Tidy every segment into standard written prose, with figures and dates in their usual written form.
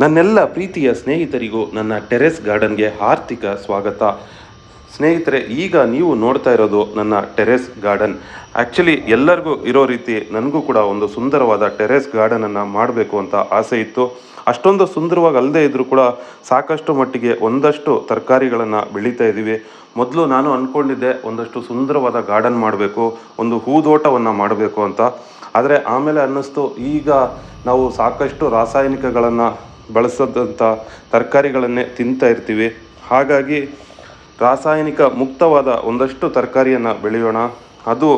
ನನ್ನೆಲ್ಲ ಪ್ರೀತಿಯ ಸ್ನೇಹಿತರಿಗೂ ನನ್ನ ಟೆರೆಸ್ ಗಾರ್ಡನ್ಗೆ ಆರ್ಥಿಕ ಸ್ವಾಗತ. ಸ್ನೇಹಿತರೆ, ಈಗ ನೀವು ನೋಡ್ತಾ ಇರೋದು ನನ್ನ ಟೆರೆಸ್ ಗಾರ್ಡನ್. ಆ್ಯಕ್ಚುಲಿ ಎಲ್ಲರಿಗೂ ಇರೋ ರೀತಿ ನನಗೂ ಕೂಡ ಒಂದು ಸುಂದರವಾದ ಟೆರೆಸ್ ಗಾರ್ಡನನ್ನು ಮಾಡಬೇಕು ಅಂತ ಆಸೆ ಇತ್ತು. ಅಷ್ಟೊಂದು ಸುಂದರವಾಗಿ ಅಲ್ಲದೆ ಇದ್ದರೂ ಕೂಡ ಸಾಕಷ್ಟು ಮಟ್ಟಿಗೆ ಒಂದಷ್ಟು ತರಕಾರಿಗಳನ್ನು ಬೆಳೀತಾ ಇದ್ದೀವಿ. ಮೊದಲು ನಾನು ಅಂದ್ಕೊಂಡಿದ್ದೆ ಒಂದಷ್ಟು ಸುಂದರವಾದ ಗಾರ್ಡನ್ ಮಾಡಬೇಕು, ಒಂದು ಹೂದೋಟವನ್ನು ಮಾಡಬೇಕು ಅಂತ. ಆದರೆ ಆಮೇಲೆ ಅನ್ನಿಸ್ತು, ಈಗ ನಾವು ಸಾಕಷ್ಟು ರಾಸಾಯನಿಕಗಳನ್ನು ಬಳಸದಂಥ ತರಕಾರಿಗಳನ್ನೇ ತಿಂತಾ ಇರ್ತೀವಿ. ಹಾಗಾಗಿ ರಾಸಾಯನಿಕ ಮುಕ್ತವಾದ ಒಂದಷ್ಟು ತರಕಾರಿಯನ್ನು ಬೆಳೆಯೋಣ. ಅದು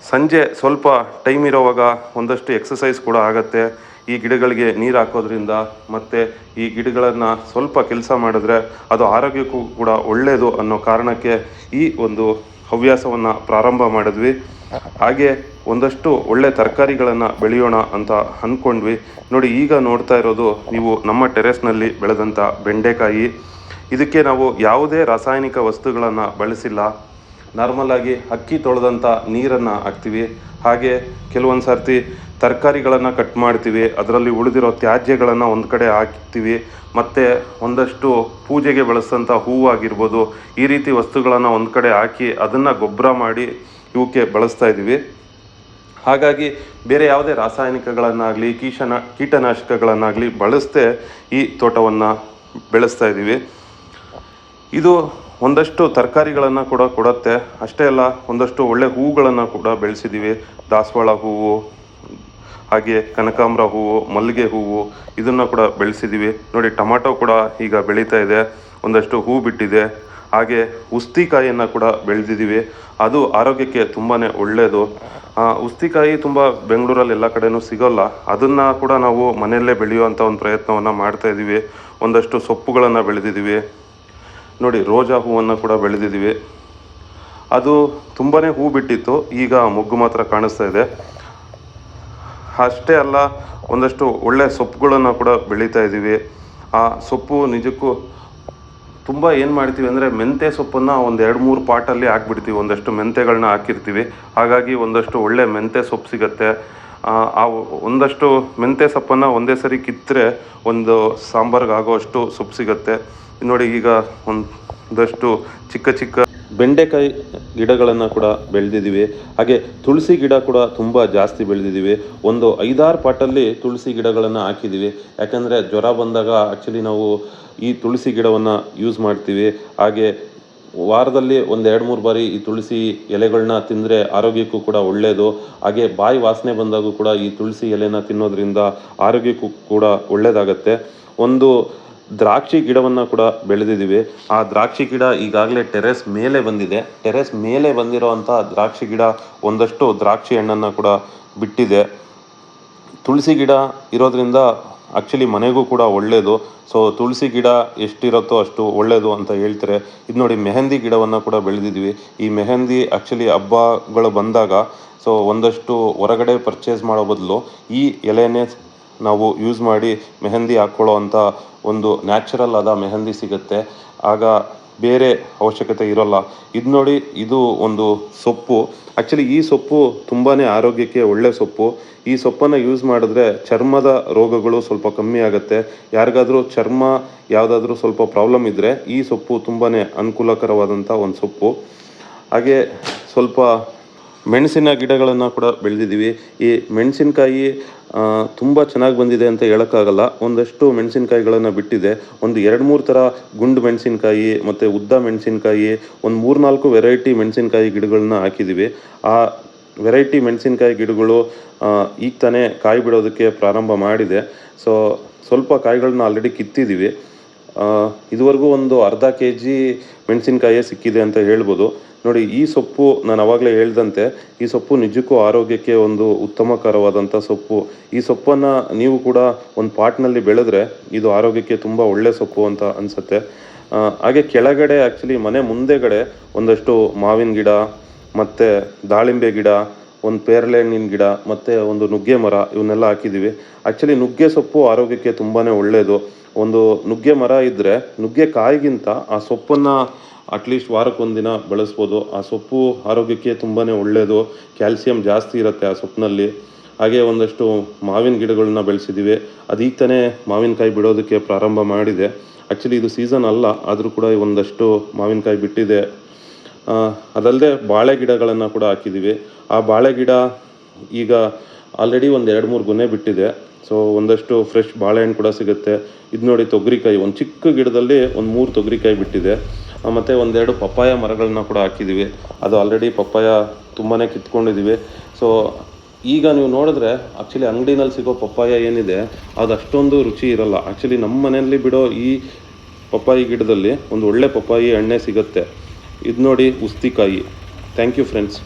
ಸಂಜೆ ಸ್ವಲ್ಪ ಟೈಮ್ ಇರೋವಾಗ ಒಂದಷ್ಟು ಎಕ್ಸಸೈಸ್ ಕೂಡ ಆಗುತ್ತೆ. ಈ ಗಿಡಗಳಿಗೆ ನೀರು ಹಾಕೋದ್ರಿಂದ ಮತ್ತು ಈ ಗಿಡಗಳನ್ನು ಸ್ವಲ್ಪ ಕೆಲಸ ಮಾಡಿದ್ರೆ ಅದು ಆರೋಗ್ಯಕ್ಕೂ ಕೂಡ ಒಳ್ಳೆಯದು ಅನ್ನೋ ಕಾರಣಕ್ಕೆ ಈ ಒಂದು ಹವ್ಯಾಸವನ್ನು ಪ್ರಾರಂಭ ಮಾಡಿದ್ವಿ. ಹಾಗೆ ಒಂದಷ್ಟು ಒಳ್ಳೆ ತರಕಾರಿಗಳನ್ನು ಬೆಳೆಯೋಣ ಅಂತ ಅಂದ್ಕೊಂಡ್ವಿ. ನೋಡಿ, ಈಗ ನೋಡ್ತಾ ಇರೋದು ನೀವು ನಮ್ಮ ಟೆರೆಸ್ನಲ್ಲಿ ಬೆಳೆದಂಥ ಬೆಂಡೆಕಾಯಿ. ಇದಕ್ಕೆ ನಾವು ಯಾವುದೇ ರಾಸಾಯನಿಕ ವಸ್ತುಗಳನ್ನು ಬಳಸಿಲ್ಲ. ನಾರ್ಮಲಾಗಿ ಅಕ್ಕಿ ತೊಳೆದಂಥ ನೀರನ್ನು ಹಾಕ್ತೀವಿ. ಹಾಗೆ ಕೆಲವೊಂದು ಸರ್ತಿ ತರಕಾರಿಗಳನ್ನು ಕಟ್ ಮಾಡ್ತೀವಿ, ಅದರಲ್ಲಿ ಉಳಿದಿರೋ ತ್ಯಾಜ್ಯಗಳನ್ನು ಒಂದು ಕಡೆ ಹಾಕ್ತೀವಿ. ಮತ್ತು ಒಂದಷ್ಟು ಪೂಜೆಗೆ ಬಳಸಿದಂಥ ಹೂವಾಗಿರ್ಬೋದು, ಈ ರೀತಿ ವಸ್ತುಗಳನ್ನು ಒಂದು ಕಡೆ ಹಾಕಿ ಅದನ್ನು ಗೊಬ್ಬರ ಮಾಡಿ ಇವಕ್ಕೆ ಬಳಸ್ತಾ ಇದ್ದೀವಿ. ಹಾಗಾಗಿ ಬೇರೆ ಯಾವುದೇ ರಾಸಾಯನಿಕಗಳನ್ನಾಗಲಿ ಕೀಟನಾಶಕಗಳನ್ನಾಗಲಿ ಬಳಸದೆ ಈ ತೋಟವನ್ನು ಬೆಳೆಸ್ತಾ ಇದ್ದೀವಿ. ಇದು ಒಂದಷ್ಟು ತರಕಾರಿಗಳನ್ನು ಕೂಡ ಕೊಡುತ್ತೆ. ಅಷ್ಟೇ ಅಲ್ಲ, ಒಂದಷ್ಟು ಒಳ್ಳೆ ಹೂಗಳನ್ನು ಕೂಡ ಬೆಳೆಸಿದ್ದೀವಿ. ದಾಸವಾಳ ಹೂವು, ಹಾಗೆ ಕನಕಾಂಬರ ಹೂವು, ಮಲ್ಲಿಗೆ ಹೂವು, ಇದನ್ನು ಕೂಡ ಬೆಳೆಸಿದ್ದೀವಿ. ನೋಡಿ, ಟೊಮಾಟೊ ಕೂಡ ಈಗ ಬೆಳೀತಾ ಇದೆ, ಒಂದಷ್ಟು ಹೂ ಬಿಟ್ಟಿದೆ. ಹಾಗೆ ಉಸ್ತಿಕಾಯಿಯನ್ನು ಕೂಡ ಬೆಳೆದಿದ್ದೀವಿ. ಅದು ಆರೋಗ್ಯಕ್ಕೆ ತುಂಬಾ ಒಳ್ಳೆಯದು. ಉಸ್ತಿಕಾಯಿ ತುಂಬ ಬೆಂಗಳೂರಲ್ಲಿ ಎಲ್ಲ ಕಡೆಯೂ ಸಿಗೋಲ್ಲ. ಅದನ್ನು ಕೂಡ ನಾವು ಮನೆಯಲ್ಲೇ ಬೆಳೆಯುವಂಥ ಒಂದು ಪ್ರಯತ್ನವನ್ನು ಮಾಡ್ತಾಯಿದ್ದೀವಿ. ಒಂದಷ್ಟು ಸೊಪ್ಪುಗಳನ್ನು ಬೆಳೆದಿದ್ದೀವಿ. ನೋಡಿ, ರೋಜಾ ಹೂವನ್ನು ಕೂಡ ಬೆಳೆದಿದ್ದೀವಿ. ಅದು ತುಂಬಾ ಹೂ ಬಿಟ್ಟಿತ್ತು, ಈಗ ಮೊಗ್ಗು ಮಾತ್ರ ಕಾಣಿಸ್ತಾ ಇದೆ. ಅಷ್ಟೇ ಅಲ್ಲ, ಒಂದಷ್ಟು ಒಳ್ಳೆ ಸೊಪ್ಪುಗಳನ್ನು ಕೂಡ ಬೆಳೀತಾ ಇದ್ದೀವಿ. ಆ ಸೊಪ್ಪು ನಿಜಕ್ಕೂ ತುಂಬ ಏನು ಮಾಡ್ತೀವಿ ಅಂದರೆ, ಮೆಂತ್ಯ ಸೊಪ್ಪನ್ನು ಒಂದು 2-3 ಪಾಟಲ್ಲಿ ಹಾಕ್ಬಿಡ್ತೀವಿ. ಒಂದಷ್ಟು ಮೆಂತ್ಯಗಳನ್ನ ಹಾಕಿರ್ತೀವಿ. ಹಾಗಾಗಿ ಒಂದಷ್ಟು ಒಳ್ಳೆ ಮೆಂತ್ಯ ಸೊಪ್ಪು ಸಿಗುತ್ತೆ. ಆ ಒಂದಷ್ಟು ಮೆಂತ್ಯ ಸೊಪ್ಪನ್ನು ಒಂದೇ ಸರಿ ಕಿತ್ತರೆ ಒಂದು ಸಾಂಬಾರ್ಗೆ ಆಗೋಷ್ಟು ಸೊಪ್ಪು ಸಿಗುತ್ತೆ. ನೋಡಿ, ಈಗ ಒಂದಷ್ಟು ಚಿಕ್ಕ ಚಿಕ್ಕ ಬೆಂಡೆಕಾಯಿ ಗಿಡಗಳನ್ನು ಕೂಡ ಬೆಳೆದಿದ್ದೀವಿ. ಹಾಗೆ ತುಳಸಿ ಗಿಡ ಕೂಡ ತುಂಬ ಜಾಸ್ತಿ ಬೆಳೆದಿದ್ದೀವಿ. ಒಂದು 5-6 ಪಾಟಲ್ಲಿ ತುಳಸಿ ಗಿಡಗಳನ್ನು ಹಾಕಿದ್ದೀವಿ. ಯಾಕಂದರೆ ಜ್ವರ ಬಂದಾಗ ಆ್ಯಕ್ಚುಲಿ ನಾವು ಈ ತುಳಸಿ ಗಿಡವನ್ನು ಯೂಸ್ ಮಾಡ್ತೀವಿ. ಹಾಗೆ ವಾರದಲ್ಲಿ ಒಂದು 2-3 ಬಾರಿ ಈ ತುಳಸಿ ಎಲೆಗಳನ್ನ ತಿಂದರೆ ಆರೋಗ್ಯಕ್ಕೂ ಕೂಡ ಒಳ್ಳೆಯದು. ಹಾಗೆ ಬಾಯಿ ವಾಸನೆ ಬಂದಾಗೂ ಕೂಡ ಈ ತುಳಸಿ ಎಲೆನ ತಿನ್ನೋದ್ರಿಂದ ಆರೋಗ್ಯಕ್ಕೂ ಕೂಡ ಒಳ್ಳೆಯದಾಗತ್ತೆ. ಒಂದು ದ್ರಾಕ್ಷಿ ಗಿಡವನ್ನು ಕೂಡ ಬೆಳೆದಿದ್ದೀವಿ. ಆ ದ್ರಾಕ್ಷಿ ಗಿಡ ಈಗಾಗಲೇ ಟೆರೆಸ್ ಮೇಲೆ ಬಂದಿದೆ. ಟೆರೆಸ್ ಮೇಲೆ ಬಂದಿರೋ ಅಂಥ ದ್ರಾಕ್ಷಿ ಗಿಡ ಒಂದಷ್ಟು ದ್ರಾಕ್ಷಿ ಹಣ್ಣನ್ನು ಕೂಡ ಬಿಟ್ಟಿದೆ. ತುಳಸಿ ಗಿಡ ಇರೋದ್ರಿಂದ ಆ್ಯಕ್ಚುಲಿ ಮನೆಗೂ ಕೂಡ ಒಳ್ಳೆಯದು. ಸೊ ತುಳಸಿ ಗಿಡ ಎಷ್ಟಿರುತ್ತೋ ಅಷ್ಟು ಒಳ್ಳೆಯದು ಅಂತ ಹೇಳ್ತಾರೆ. ಇದು ನೋಡಿ, ಮೆಹಂದಿ ಗಿಡವನ್ನು ಕೂಡ ಬೆಳೆದಿದ್ದೀವಿ. ಈ ಮೆಹಂದಿ ಆ್ಯಕ್ಚುಲಿ ಹಬ್ಬಗಳು ಬಂದಾಗ ಸೊ ಒಂದಷ್ಟು ಹೊರಗಡೆ ಪರ್ಚೇಸ್ ಮಾಡೋ ಬದಲು ಈ ಎಲೆನೇ ನಾವು ಯೂಸ್ ಮಾಡಿ ಮೆಹಂದಿ ಹಾಕ್ಕೊಳ್ಳೋ ಅಂಥ ಒಂದು ನ್ಯಾಚುರಲ್ ಆದ ಮೆಹಂದಿ ಸಿಗುತ್ತೆ. ಆಗ ಬೇರೆ ಅವಶ್ಯಕತೆ ಇರೋಲ್ಲ. ಇದು ನೋಡಿ, ಇದು ಒಂದು ಸೊಪ್ಪು. ಆ್ಯಕ್ಚುಲಿ ಈ ಸೊಪ್ಪು ತುಂಬಾ ಆರೋಗ್ಯಕ್ಕೆ ಒಳ್ಳೆ ಸೊಪ್ಪು. ಈ ಸೊಪ್ಪನ್ನು ಯೂಸ್ ಮಾಡಿದ್ರೆ ಚರ್ಮದ ರೋಗಗಳು ಸ್ವಲ್ಪ ಕಮ್ಮಿ ಆಗುತ್ತೆ. ಯಾರಿಗಾದರೂ ಚರ್ಮ ಯಾವುದಾದ್ರೂ ಸ್ವಲ್ಪ ಪ್ರಾಬ್ಲಮ್ ಇದ್ದರೆ ಈ ಸೊಪ್ಪು ತುಂಬಾ ಅನುಕೂಲಕರವಾದಂಥ ಒಂದು ಸೊಪ್ಪು. ಹಾಗೆ ಸ್ವಲ್ಪ ಮೆಣಸಿನ ಗಿಡಗಳನ್ನು ಕೂಡ ಬೆಳೆದಿದ್ದೀವಿ. ಈ ಮೆಣಸಿನಕಾಯಿ ತುಂಬ ಚೆನ್ನಾಗಿ ಬಂದಿದೆ ಅಂತ ಹೇಳೋಕ್ಕಾಗಲ್ಲ. ಒಂದಷ್ಟು ಮೆಣಸಿನಕಾಯಿಗಳನ್ನು ಬಿಟ್ಟಿದೆ. ಒಂದು 2-3 ಥರ ಗುಂಡು ಮೆಣಸಿನಕಾಯಿ ಮತ್ತು ಉದ್ದ ಮೆಣಸಿನಕಾಯಿ, ಒಂದು 3-4 ವೆರೈಟಿ ಮೆಣಸಿನಕಾಯಿ ಗಿಡಗಳನ್ನ ಹಾಕಿದ್ದೀವಿ. ಆ ವೆರೈಟಿ ಮೆಣಸಿನಕಾಯಿ ಗಿಡಗಳು ಈಗ ತಾನೇ ಕಾಯಿ ಬಿಡೋದಕ್ಕೆ ಪ್ರಾರಂಭ ಮಾಡಿದೆ. ಸೊ ಸ್ವಲ್ಪ ಕಾಯಿಗಳನ್ನ ಆಲ್ರೆಡಿ ಕಿತ್ತಿದ್ದೀವಿ. ಇದುವರೆಗೂ ಒಂದು ಅರ್ಧ kg ಮೆಣಸಿನಕಾಯೇ ಸಿಕ್ಕಿದೆ ಅಂತ ಹೇಳ್ಬೋದು. ನೋಡಿ, ಈ ಸೊಪ್ಪು ನಾನು ಆವಾಗಲೇ ಹೇಳ್ದಂತೆ ಈ ಸೊಪ್ಪು ನಿಜಕ್ಕೂ ಆರೋಗ್ಯಕ್ಕೆ ಒಂದು ಉತ್ತಮಕರವಾದಂಥ ಸೊಪ್ಪು. ಈ ಸೊಪ್ಪನ್ನು ನೀವು ಕೂಡ ಒಂದು ಪಾಟ್ನಲ್ಲಿ ಬೆಳೆದ್ರೆ ಇದು ಆರೋಗ್ಯಕ್ಕೆ ತುಂಬ ಒಳ್ಳೆಯ ಸೊಪ್ಪು ಅಂತ ಅನಿಸುತ್ತೆ. ಹಾಗೆ ಕೆಳಗಡೆ ಆ್ಯಕ್ಚುಲಿ ಮನೆ ಮುಂದೆಗಡೆ ಒಂದಷ್ಟು ಮಾವಿನ ಗಿಡ ಮತ್ತು ದಾಳಿಂಬೆ ಗಿಡ, ಒಂದು ಪೇರಳೆ ಹಣ್ಣಿನ ಗಿಡ ಮತ್ತು ಒಂದು ನುಗ್ಗೆ ಮರ, ಇವನ್ನೆಲ್ಲ ಹಾಕಿದ್ದೀವಿ. ಆ್ಯಕ್ಚುಲಿ ನುಗ್ಗೆ ಸೊಪ್ಪು ಆರೋಗ್ಯಕ್ಕೆ ತುಂಬಾ ಒಳ್ಳೆಯದು. ಒಂದು ನುಗ್ಗೆ ಮರ ಇದ್ದರೆ ನುಗ್ಗೆ ಕಾಯಿಗಿಂತ ಆ ಸೊಪ್ಪನ್ನು ಅಟ್ಲೀಸ್ಟ್ ವಾರಕ್ಕೊಂದಿನ ಬಳಸ್ಬೋದು. ಆ ಸೊಪ್ಪು ಆರೋಗ್ಯಕ್ಕೆ ತುಂಬಾ ಒಳ್ಳೆಯದು. ಕ್ಯಾಲ್ಸಿಯಂ ಜಾಸ್ತಿ ಇರುತ್ತೆ ಆ ಸೊಪ್ಪಿನಲ್ಲಿ. ಹಾಗೆ ಒಂದಷ್ಟು ಮಾವಿನ ಗಿಡಗಳನ್ನ ಬೆಳೆಸಿದ್ದೀವಿ. ಅದೀಗ ತಾನೇ ಮಾವಿನಕಾಯಿ ಬಿಡೋದಕ್ಕೆ ಪ್ರಾರಂಭ ಮಾಡಿದೆ. ಆ್ಯಕ್ಚುಲಿ ಇದು ಸೀಸನ್ ಅಲ್ಲ, ಆದರೂ ಕೂಡ ಒಂದಷ್ಟು ಮಾವಿನಕಾಯಿ ಬಿಟ್ಟಿದೆ. ಅದಲ್ಲದೆ ಬಾಳೆ ಗಿಡಗಳನ್ನು ಕೂಡ ಹಾಕಿದ್ದೀವಿ. ಆ ಬಾಳೆ ಗಿಡ ಈಗ ಆಲ್ರೆಡಿ ಒಂದು 2-3 ಗೊನೆ ಬಿಟ್ಟಿದೆ. ಸೊ ಒಂದಷ್ಟು ಫ್ರೆಶ್ ಬಾಳೆಹಣ್ಣು ಕೂಡ ಸಿಗುತ್ತೆ. ಇದು ನೋಡಿ ತೊಗರಿಕಾಯಿ, ಒಂದು ಚಿಕ್ಕ ಗಿಡದಲ್ಲಿ ಒಂದು 3 ತೊಗರಿಕಾಯಿ ಬಿಟ್ಟಿದೆ. ಮತ್ತು ಒಂದೆರಡು ಪಪ್ಪಾಯ ಮರಗಳನ್ನ ಕೂಡ ಹಾಕಿದ್ದೀವಿ. ಅದು ಆಲ್ರೆಡಿ ಪಪ್ಪಾಯ ತುಂಬಾ ಕಿತ್ಕೊಂಡಿದ್ದೀವಿ. ಸೊ ಈಗ ನೀವು ನೋಡಿದ್ರೆ ಆ್ಯಕ್ಚುಲಿ ಅಂಗಡಿನಲ್ಲಿ ಸಿಗೋ ಪಪ್ಪಾಯ ಏನಿದೆ ಅದು ಅಷ್ಟೊಂದು ರುಚಿ ಇರಲ್ಲ. ಆ್ಯಕ್ಚುಲಿ ನಮ್ಮ ಮನೆಯಲ್ಲಿ ಬಿಡೋ ಈ ಪಪ್ಪಾಯಿ ಗಿಡದಲ್ಲಿ ಒಂದು ಒಳ್ಳೆ ಪಪ್ಪಾಯಿ ಎಣ್ಣೆ ಸಿಗುತ್ತೆ. ಇದು ನೋಡಿ ಉಸ್ತಿಕಾಯಿ. Thank you friends.